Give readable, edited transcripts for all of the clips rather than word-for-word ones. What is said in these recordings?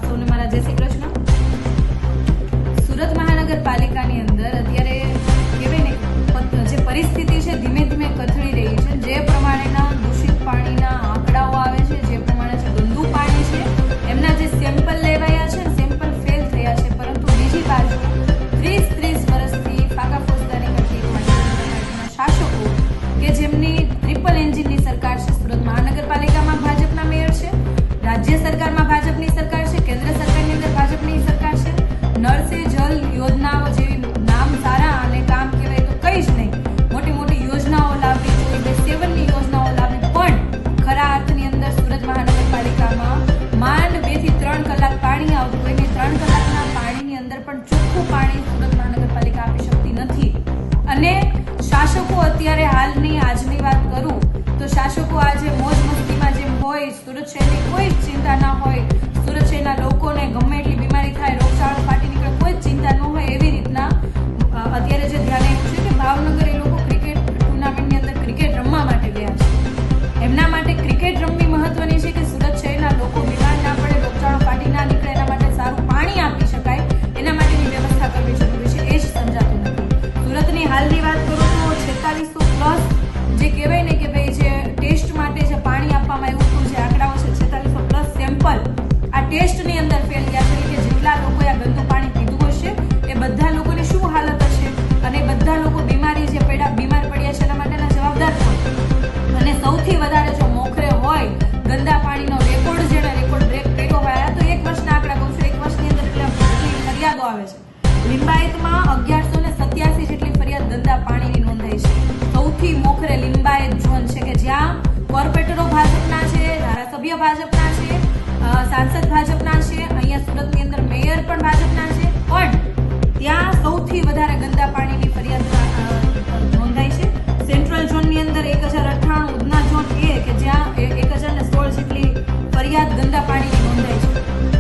સૌને મારા જય શ્રી કૃષ્ણ। સુરત મહાનગરપાલિકાની અંદર અત્યારે કહેવાય ને જે પરિસ્થિતિ છે ધીમે ધીમે કથળી રહી છે। જે પ્રમાણેના દૂષિત પાણીના આંકડાઓ આવે છે, જે પ્રમાણે જે ગંદુ પાણી છે, એમના જે સેમ્પલ લેવાયા છે, સેમ્પલ ફેલ થયા છે, પરંતુ બીજી બાજુ 30 વર્ષથી ફાકા ફોજદારી કરતી શાસકો કે જેમની ટ્રિપલ એન્જિનની સરકાર છે, સુરત મહાનગરપાલિકામાં ભાજપના મેયર છે, રાજ્ય સરકારમાં ભાજપની સરકાર છે, કેન્દ્ર સરકારની અંદર ભાજપની સરકાર છે। નળ સે જલ યોજનાઓ જેવી નામ સારા અને કામ કહેવાય તો કઈ જ નહીં, મોટી મોટી યોજનાઓ લાવવી જોઈએ, 7ની યોજનાઓ લાવવી, પણ ખરા અર્થની અંદર સુરત મહાનગરપાલિકામાં માંડ 2 થી 3 કલાક પાણી આવતું હોય ને 3 કલાકના પાણીની અંદર પણ ચોખ્ખું પાણી સુરત મહાનગરપાલિકા આપી શકતી નથી। અને શાસકો અત્યારે હાલની આજની વાત કરું તો શાસકો આજે મોજ મસ્તીમાં જેમ હોય, સુરત શહેરની કોઈ જ ચિંતા ના હોય, સુરત શહેરના લોકોને ગમે એટલી બીમારી થાય, રોગચાળો ફાટી નીકળે, કોઈ જ ચિંતા ન હોય, એવી રીતના અત્યારે જે ધ્યાન આવ્યું છે કે ભાવનગર એ લોકો ક્રિકેટ ટુર્નામેન્ટની અંદર ક્રિકેટ રમવા માટે ગયા છે। એમના માટે ક્રિકેટ રમવી મહત્વની છે કે સુરત શહેરના લોકો બીમાર ના પડે, રોગચાળો ફાટી ના નીકળે, એના માટે સારું પાણી આપી શકાય, એના માટેની વ્યવસ્થા કરવી જરૂરી છે, એ જ સમજાતું નથી। સુરતની હાલની વાત કરું તો 4600+ જે કહેવાય ને કે ભાઈ જે ટેસ્ટ માટે જે પાણી આપવામાં આવ્યું હતું, જે આંકડાઓ છે 4600+ સેમ્પલ આ ટેસ્ટની અંદર ફેલ ગયા છે, કે જેટલા લોકોએ આ ગંદુ પાણી પીધું હશે એ બધા લોકોની શું હાલત હશે, અને બધા લોકો બીમાર પડ્યા છે એના માટેના જવાબદાર કોણ? અને સૌથી વધારે જો મોખરે હોય ગંદા પાણીનો રેકોર્ડ, જેને રેકોર્ડ બ્રેક કર્યો હોય, તો 1 વર્ષના આંકડા કહું છું, 1 વર્ષની અંદર એટલી ફરિયાદો આવે છે। લિંબાયતમાં 1187 જેટલી ફરિયાદ ગંદા પાણીની નોંધાઈ છે। સૌથી મોખરે લિંબાયત ઝોન છે કે જ્યાં કોર્પોરેટરો ભાજપના છે, ધારાસભ્ય ભાજપના છે, સાંસદ ભાજપના છે, અહીંયા સુરતની અંદર મેયર પણ ભાજપના છે, પણ ત્યાં સૌથી વધારે ગંદા પાણીની ફરિયાદ નોંધાઈ છે। સેન્ટ્રલ ઝોનની અંદર 1098, ઉધના ઝોન કે જ્યાં 1016 જેટલી ફરિયાદ ગંદા પાણીની નોંધાઈ છે।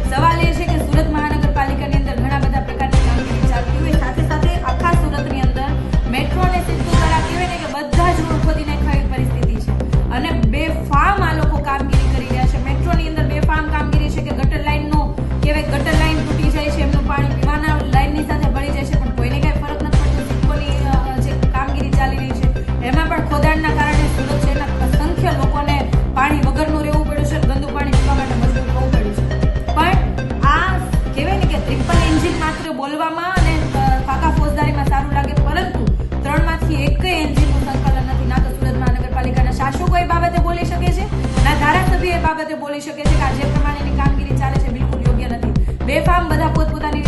સવાલ એ છે કે સુરત મહાનગરપાલિકાની અંદર ઘણા બધા પ્રકારની કામગીરી ચાલતી હોય, સાથે સાથે આખા સુરતની અંદર મેટ્રો અને સિદ્ધુ દ્વારા કહેવાય ને કે બધા જ રોડ ખોદી નાખવાની પરિસ્થિતિ છે, અને બેફામ આ લોકો કામગીરી કરી રહ્યા છે। મેટ્રોની અંદર બેફામ કામગીરી છે કે ગટર લાઈનનો કહેવાય, ગટર લાઈન તૂટી જાય છે, એમનું પાણી પીવાના લાઈનની સાથે ભળી જાય છે, પણ કોઈને કઈ ફરક નથી પડતો। સિક્કોની જે કામગીરી ચાલી રહી છે એમાં પણ ખોદાણના કારણે સુરત શહેરના અસંખ્ય લોકોને પાણી વગરનું રહેવું પડ્યું છે, ગંદુ પાણી પીવા માટે મજબૂર થવું પડ્યું છે। પણ આ કહેવાય ને કે ટ્રિપલ એન્જિન માત્ર બોલવામાં અને ફાકા ફોજદારીમાં સારું લાગે, પરંતુ 3માંથી એકય એન્જિનનું સંકલન નથી। ના તો સુરત મહાનગરપાલિકાના શાસકો એ બાબતે બોલી શકે છે, ના ધારાસભ્ય એ બાબતે બોલી શકે છે કે આ જે પ્રમાણેની કામગીરી ચાલે છે બિલકુલ યોગ્ય નથી। બેફામ બધા પોતપોતાની